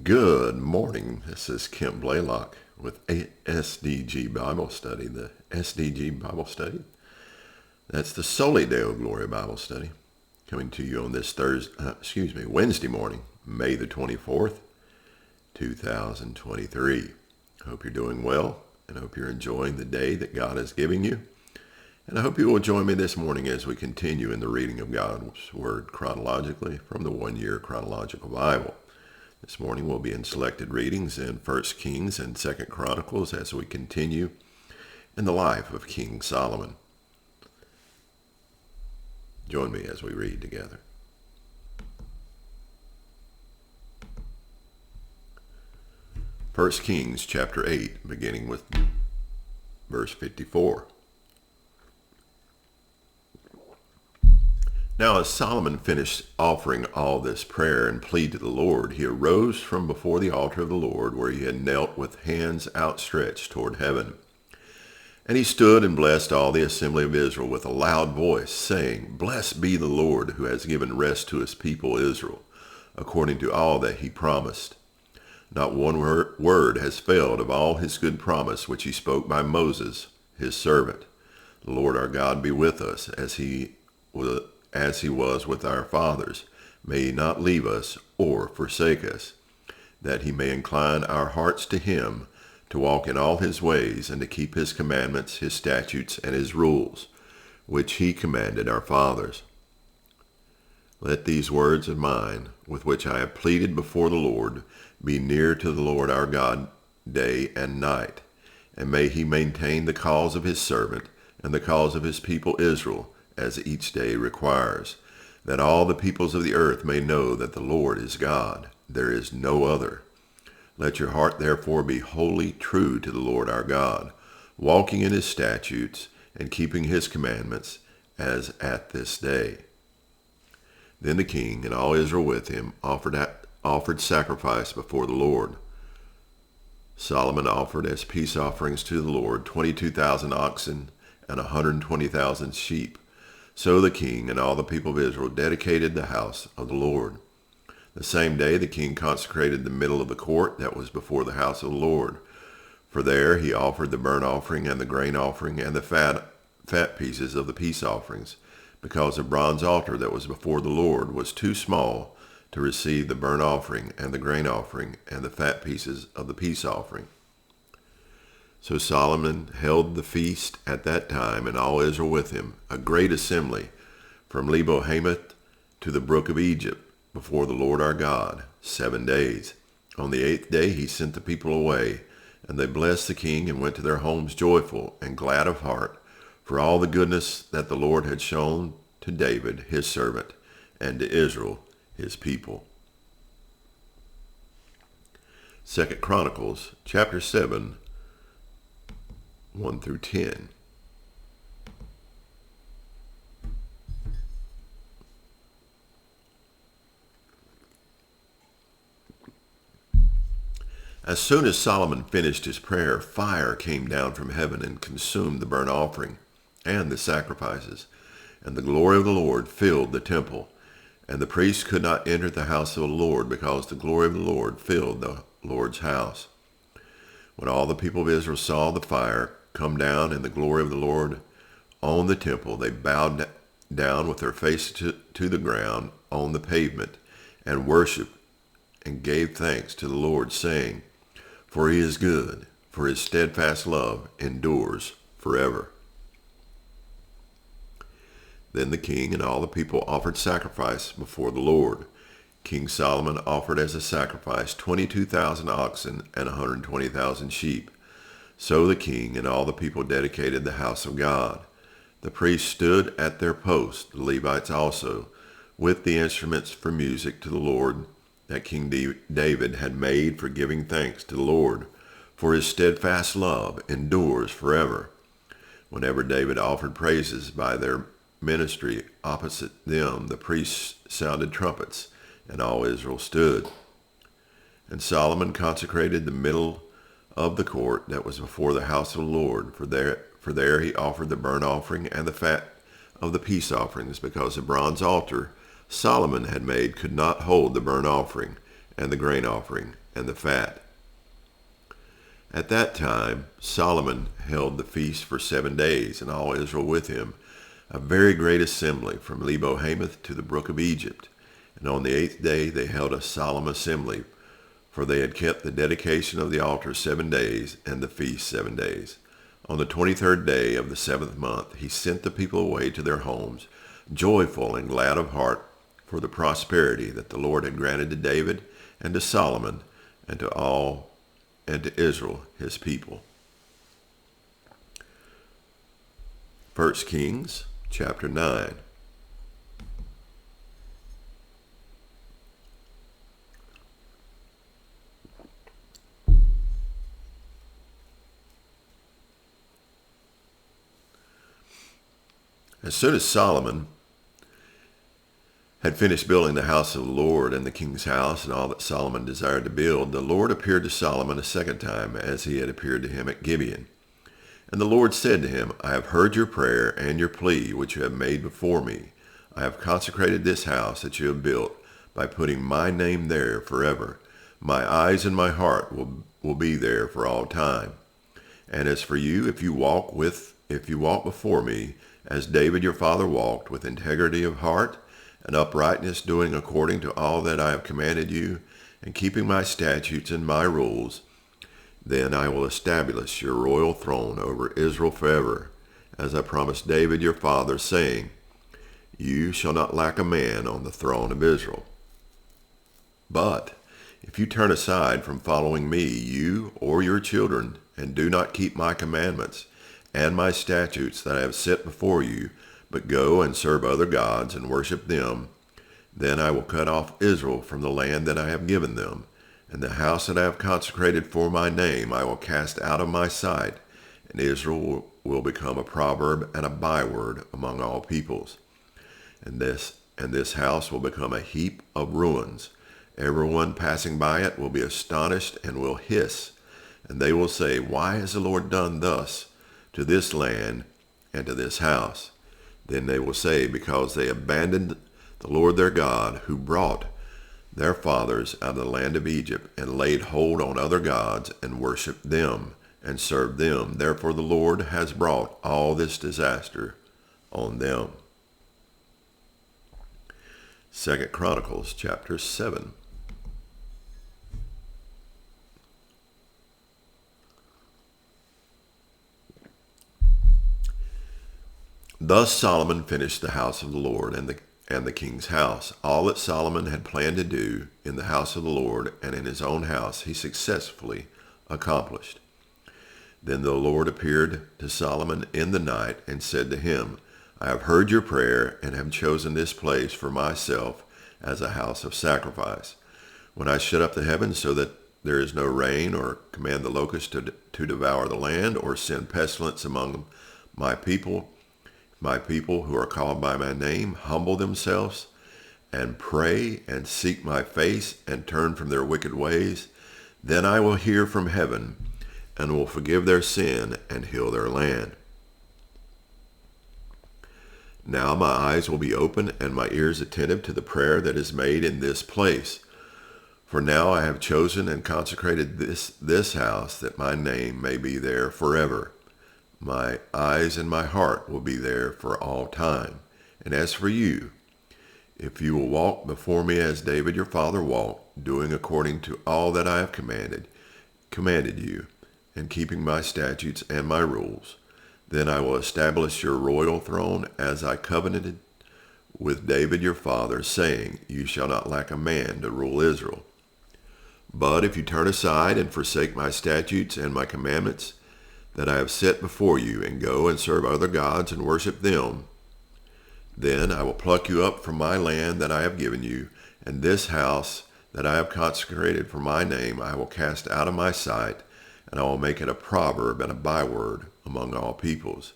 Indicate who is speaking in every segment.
Speaker 1: Good morning. This is Kim Blaylock with SDG Bible Study. The SDG Bible Study, that's the Soli Deo Gloria Bible Study, coming to you on this Wednesday morning, May the 24th, 2023. I hope you're doing well, and I hope you're enjoying the day that God is giving you. And I hope you will join me this morning as we continue in the reading of God's Word chronologically from the One Year Chronological Bible. This morning we'll be in selected readings in 1 Kings and 2 Chronicles as we continue in the life of King Solomon. Join me as we read together. First Kings chapter 8, beginning with verse 54. Now as Solomon finished offering all this prayer and plea to the Lord, he arose from before the altar of the Lord, where he had knelt with hands outstretched toward heaven. And he stood and blessed all the assembly of Israel with a loud voice, saying, Blessed be the Lord, who has given rest to his people Israel, according to all that he promised. Not one word has failed of all his good promise which he spoke by Moses, his servant. The Lord our God be with us, as he was with our fathers. May he not leave us or forsake us, that he may incline our hearts to him, to walk in all his ways, and to keep his commandments, his statutes, and his rules, which he commanded our fathers. Let these words of mine, with which I have pleaded before the Lord, be near to the Lord our God day and night, and may he maintain the cause of his servant and the cause of his people Israel, as each day requires, that all the peoples of the earth may know that the Lord is God, there is no other. Let your heart therefore be wholly true to the Lord our God, walking in his statutes and keeping his commandments, as at this day. Then the king and all Israel with him offered sacrifice before the Lord. Solomon offered as peace offerings to the Lord 22,000 oxen and 120,000 sheep. So the king and all the people of Israel dedicated the house of the Lord. The same day the king consecrated the middle of the court that was before the house of the Lord. For there he offered the burnt offering and the grain offering and the fat pieces of the peace offerings, because the bronze altar that was before the Lord was too small to receive the burnt offering and the grain offering and the fat pieces of the peace offering. So Solomon held the feast at that time, and all Israel with him, a great assembly, from Lebo Hamath to the brook of Egypt, before the Lord our God, 7 days. On the 8th day he sent the people away, and they blessed the king and went to their homes joyful and glad of heart, for all the goodness that the Lord had shown to David his servant, and to Israel his people. 2 Chronicles chapter 7, 1 through 10. As soon as Solomon finished his prayer, fire came down from heaven and consumed the burnt offering and the sacrifices, and the glory of the Lord filled the temple. And the priests could not enter the house of the Lord, because the glory of the Lord filled the Lord's house. When all the people of Israel saw the fire come down and the glory of the Lord on the temple, they bowed down with their faces to the ground on the pavement, and worshiped and gave thanks to the Lord, saying, For he is good, for his steadfast love endures forever. Then the king and all the people offered sacrifice before the Lord. King Solomon offered as a sacrifice 22,000 oxen and 120,000 sheep. So the king and all the people dedicated the house of God. The priests stood at their posts, the Levites also, with the instruments for music to the Lord that King David had made for giving thanks to the Lord, for his steadfast love endures forever. Whenever David offered praises by their ministry opposite them, the priests sounded trumpets, and all Israel stood. And Solomon consecrated the middle of the court that was before the house of the Lord, for there he offered the burnt offering and the fat of the peace offerings, because the bronze altar Solomon had made could not hold the burnt offering and the grain offering, and the fat. At that time Solomon held the feast for 7 days, and all Israel with him, a very great assembly from Lebo Hamath to the brook of Egypt. And on the 8th day they held a solemn assembly, for they had kept the dedication of the altar 7 days, and the feast 7 days. On the 23rd day of the 7th month he sent the people away to their homes, joyful and glad of heart, for the prosperity that the Lord had granted to David and to Solomon and to Israel his people. 1 Kings chapter 9. As soon as Solomon had finished building the house of the Lord and the king's house and all that Solomon desired to build, the Lord appeared to Solomon a second time, as he had appeared to him at Gibeon. And the Lord said to him, I have heard your prayer and your plea which you have made before me. I have consecrated this house that you have built by putting my name there forever. My eyes and my heart will be there for all time. And as for you, if you walk before me, as David your father walked, with integrity of heart and uprightness, doing according to all that I have commanded you, and keeping my statutes and my rules, then I will establish your royal throne over Israel forever, as I promised David your father, saying, you shall not lack a man on the throne of Israel. But if you turn aside from following me, you or your children, and do not keep my commandments and my statutes that I have set before you, but go and serve other gods and worship them, then I will cut off Israel from the land that I have given them, and the house that I have consecrated for my name I will cast out of my sight, and Israel will become a proverb and a byword among all peoples. And this house will become a heap of ruins. Everyone passing by it will be astonished and will hiss, and they will say, why has the Lord done thus to this land and to this house? Then they will say, because they abandoned the Lord their God, who brought their fathers out of the land of Egypt, and laid hold on other gods, and worshipped them, and served them. Therefore the Lord has brought all this disaster on them. 2 Chronicles chapter 7. Thus Solomon finished the house of the Lord and the king's house. All that Solomon had planned to do in the house of the Lord and in his own house he successfully accomplished. Then the Lord appeared to Solomon in the night and said to him, I have heard your prayer and have chosen this place for myself as a house of sacrifice. When I shut up the heavens so that there is no rain, or command the locusts to devour the land, or send pestilence among my people who are called by my name humble themselves and pray and seek my face and turn from their wicked ways, then I will hear from heaven and will forgive their sin and heal their land. Now my eyes will be open and my ears attentive to the prayer that is made in this place. For now I have chosen and consecrated this house, that my name may be there forever. My eyes and my heart will be there for all time. And as for you, if you will walk before me as David your father walked, doing according to all that I have commanded you, and keeping my statutes and my rules, then I will establish your royal throne as I covenanted with David your father, saying, you shall not lack a man to rule Israel. But if you turn aside and forsake my statutes and my commandments that I have set before you, and go and serve other gods and worship them, then I will pluck you up from my land that I have given you, and this house that I have consecrated for my name I will cast out of my sight, and I will make it a proverb and a byword among all peoples.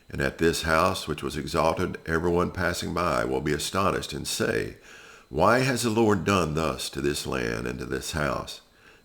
Speaker 1: And at this house which was exalted, everyone passing by will be astonished and say, why has the Lord done thus to this land and to this house?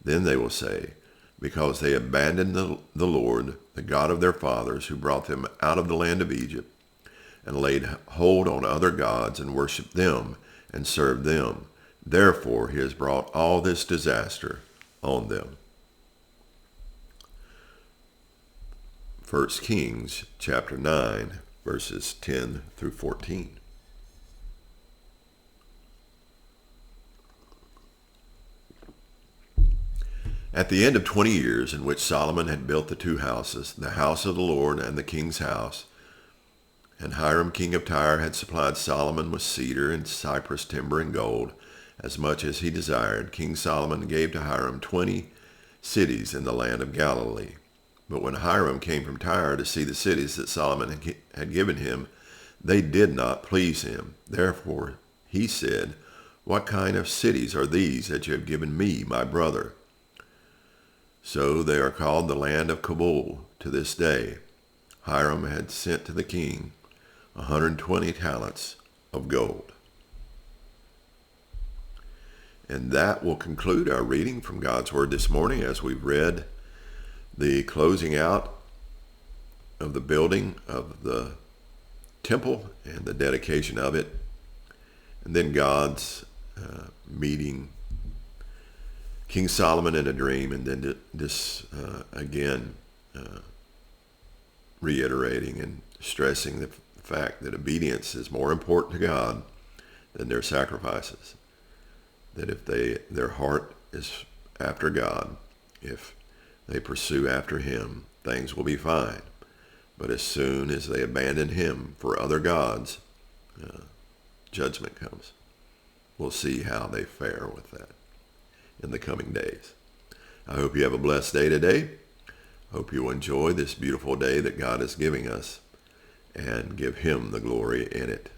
Speaker 1: Then they will say, because they abandoned the Lord, the God of their fathers, who brought them out of the land of Egypt, and laid hold on other gods and worshipped them and served them. Therefore he has brought all this disaster on them. 1 Kings chapter 9, verses 10 through 14. At the end of 20 years in which Solomon had built the two houses, the house of the Lord and the king's house, and Hiram king of Tyre had supplied Solomon with cedar and cypress timber and gold, as much as he desired, King Solomon gave to Hiram 20 cities in the land of Galilee. But when Hiram came from Tyre to see the cities that Solomon had given him, they did not please him. Therefore he said, "What kind of cities are these that you have given me, my brother?" So they are called the land of Kabul to this day. Hiram had sent to the king 120 talents of gold. And that will conclude our reading from God's Word this morning, as we've read the closing out of the building of the temple and the dedication of it, and then God's meeting King Solomon in a dream, and then this again reiterating and stressing the fact that obedience is more important to God than their sacrifices. That if their heart is after God, if they pursue after him, things will be fine. But as soon as they abandon him for other gods, judgment comes. We'll see how they fare with that in the coming days. I hope you have a blessed day today. Hope you enjoy this beautiful day that God is giving us and give him the glory in it.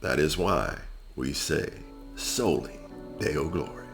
Speaker 1: That is why we say, Soli Deo Gloria.